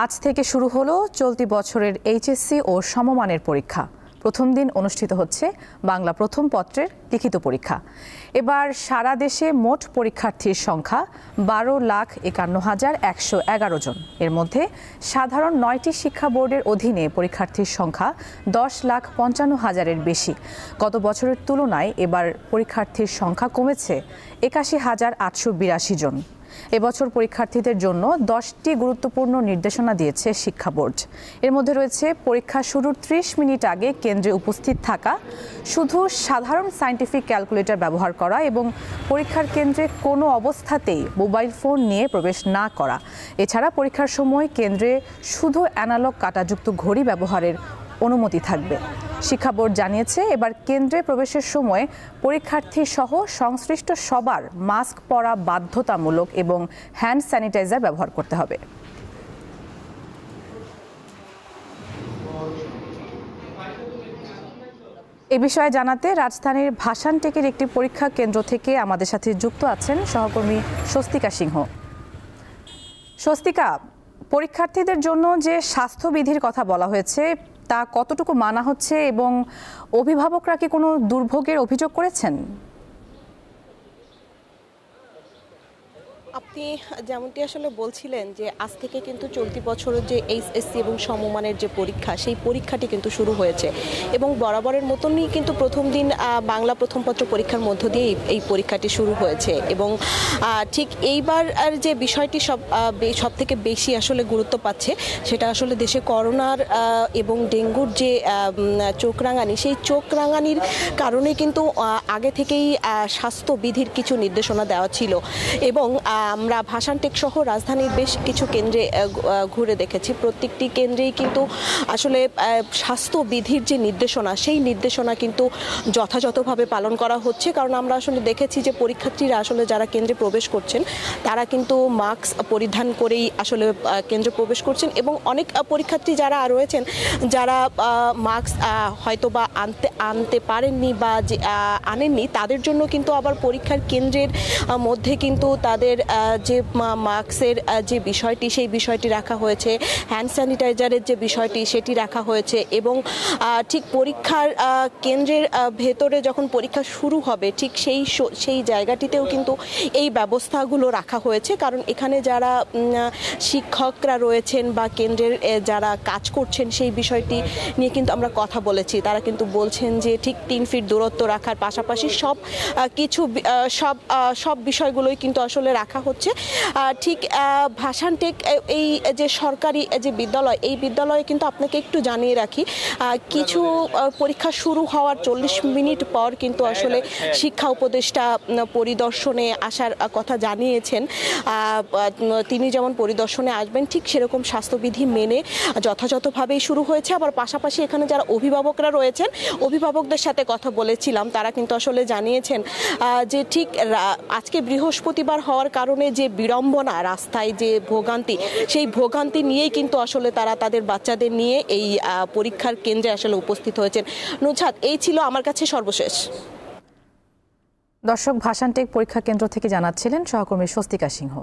আজ থেকে শুরু হলো চলতি বছরের এইচএসসি ও সমমানের পরীক্ষা। প্রথম দিন অনুষ্ঠিত হচ্ছে বাংলা প্রথম পত্রের লিখিত পরীক্ষা। এবার সারা দেশে মোট পরীক্ষার্থীর সংখ্যা 12,51,111 জন। এর মধ্যে সাধারণ 9টি শিক্ষা বোর্ডের অধীনে পরীক্ষার্থীর সংখ্যা 10,55,000-এর বেশি। গত বছরের তুলনায় এবার পরীক্ষার্থীর সংখ্যা কমেছে 81,882 জন। এবছর পরীক্ষার্থীদের জন্য 10টি গুরুত্বপূর্ণ নির্দেশনা দিয়েছে শিক্ষা বোর্ড। এর মধ্যে রয়েছে পরীক্ষা শুরুর 30 মিনিট আগে কেন্দ্রে উপস্থিত থাকা, শুধু সাধারণ সায়েন্টিফিক ক্যালকুলেটর ব্যবহার করা এবং পরীক্ষার কেন্দ্রে কোনো অবস্থাতেই মোবাইল ফোন নিয়ে প্রবেশ না করা। এছাড়া পরীক্ষার সময় কেন্দ্রে শুধু অ্যানালগ কাঁটাযুক্ত ঘড়ি ব্যবহারের অনুমতি থাকবে। শিক্ষা বোর্ড জানিয়েছে, এবার কেন্দ্রে প্রবেশের সময় পরীক্ষার্থী সহ সংশ্লিষ্ট সবার মাস্ক পরা বাধ্যতামূলক এবং হ্যান্ড স্যানিটাইজার ব্যবহার করতে হবে। এ বিষয়ে জানাতে রাজধানীর ভাসানটেকের একটি পরীক্ষা কেন্দ্র থেকে আমাদের সাথে যুক্ত আছেন সহকর্মী স্বস্তিকা সিংহ। স্বস্তিকা, পরীক্ষার্থীদের জন্য যে স্বাস্থ্যবিধির কথা বলা হয়েছে তা কতটুকু মানা হচ্ছে এবং অভিভাবকরা কি কোনো দুর্ভোগের অভিযোগ করেছেন? আপনি যেমনটি আসলে বলছিলেন যে আজ থেকে কিন্তু চলতি বছরের যে এইচএসসি এবং সমমানের যে পরীক্ষা, সেই পরীক্ষাটি কিন্তু শুরু হয়েছে এবং বরাবরের মতনই কিন্তু প্রথম দিন বাংলা প্রথম পত্র পরীক্ষার মধ্য দিয়ে এই পরীক্ষাটি শুরু হয়েছে এবং ঠিক এইবার যে বিষয়টি সব থেকে বেশি আসলে গুরুত্ব পাচ্ছে সেটা আসলে দেশে করোনার এবং ডেঙ্গুর যে চোখ রাঙানি, সেই চোখ রাঙানির কারণে কিন্তু আগে থেকেই স্বাস্থ্যবিধির কিছু নির্দেশনা দেওয়া ছিল এবং আমরা ভাসানটেক সহ রাজধানীর বেশ কিছু কেন্দ্রে ঘুরে দেখেছি। প্রত্যেকটি কেন্দ্রেই কিন্তু আসলে স্বাস্থ্যবিধির যে নির্দেশনা, সেই নির্দেশনা কিন্তু যথাযথভাবে পালন করা হচ্ছে। কারণ আমরা আসলে দেখেছি যে পরীক্ষার্থীরা আসলে যারা কেন্দ্রে প্রবেশ করছেন তারা কিন্তু মাস্ক পরিধান করেই আসলে কেন্দ্রে প্রবেশ করছেন এবং অনেক পরীক্ষার্থী যারা রয়েছেন যারা মাস্ক হয়তো বা আনতে পারেননি বা আনেননি, তাদের জন্য কিন্তু আবার পরীক্ষার কেন্দ্রের মধ্যে কিন্তু তাদের যে মাস্কের যে বিষয়টি, সেই বিষয়টি রাখা হয়েছে, হ্যান্ড স্যানিটাইজারের যে বিষয়টি সেটি রাখা হয়েছে এবং ঠিক পরীক্ষার কেন্দ্রের ভেতরে যখন পরীক্ষা শুরু হবে ঠিক সেই জায়গাটিতেও কিন্তু এই ব্যবস্থাগুলো রাখা হয়েছে। কারণ এখানে যারা শিক্ষকরা রয়েছেন বা কেন্দ্রের যারা কাজ করছেন সেই বিষয়টি নিয়ে কিন্তু আমরা কথা বলেছি। তারা কিন্তু বলছেন যে ঠিক 3 ফিট দূরত্ব রাখার পাশাপাশি সব বিষয়গুলোই কিন্তু আসলে রাখা হচ্ছে। ঠিক ভাসানটেক এই যে সরকারি যে বিদ্যালয়, এই বিদ্যালয়ে কিন্তু আপনাকে একটু জানিয়ে রাখি, কিছু পরীক্ষা শুরু হওয়ার 40 মিনিট পর কিন্তু আসলে শিক্ষা উপদেষ্টা পরিদর্শনে আসার কথা জানিয়েছেন। তিনি যেমন পরিদর্শনে আসবেন ঠিক সেরকম স্বাস্থ্যবিধি মেনে যথাযথভাবেই শুরু হয়েছে। আবার পাশাপাশি এখানে যারা অভিভাবকরা রয়েছেন, অভিভাবকদের সাথে কথা বলেছিলাম, তারা কিন্তু আসলে জানিয়েছেন যে ঠিক আজকে বৃহস্পতিবার হওয়ার কারণে যে বিড়ম্বনা, রাস্তায় যে ভোগান্তি, সেই ভোগান্তি নিয়েই কিন্তু আসলে তারা তাদের বাচ্চাদের নিয়ে এই পরীক্ষার কেন্দ্রে আসলে উপস্থিত হয়েছেন। নুজহাত, এই ছিল আমার কাছে সর্বশেষ। দর্শক, ভাসানটেক পরীক্ষা কেন্দ্র থেকে জানাচ্ছিলেন সহকর্মী স্বস্তিকা সিংহ।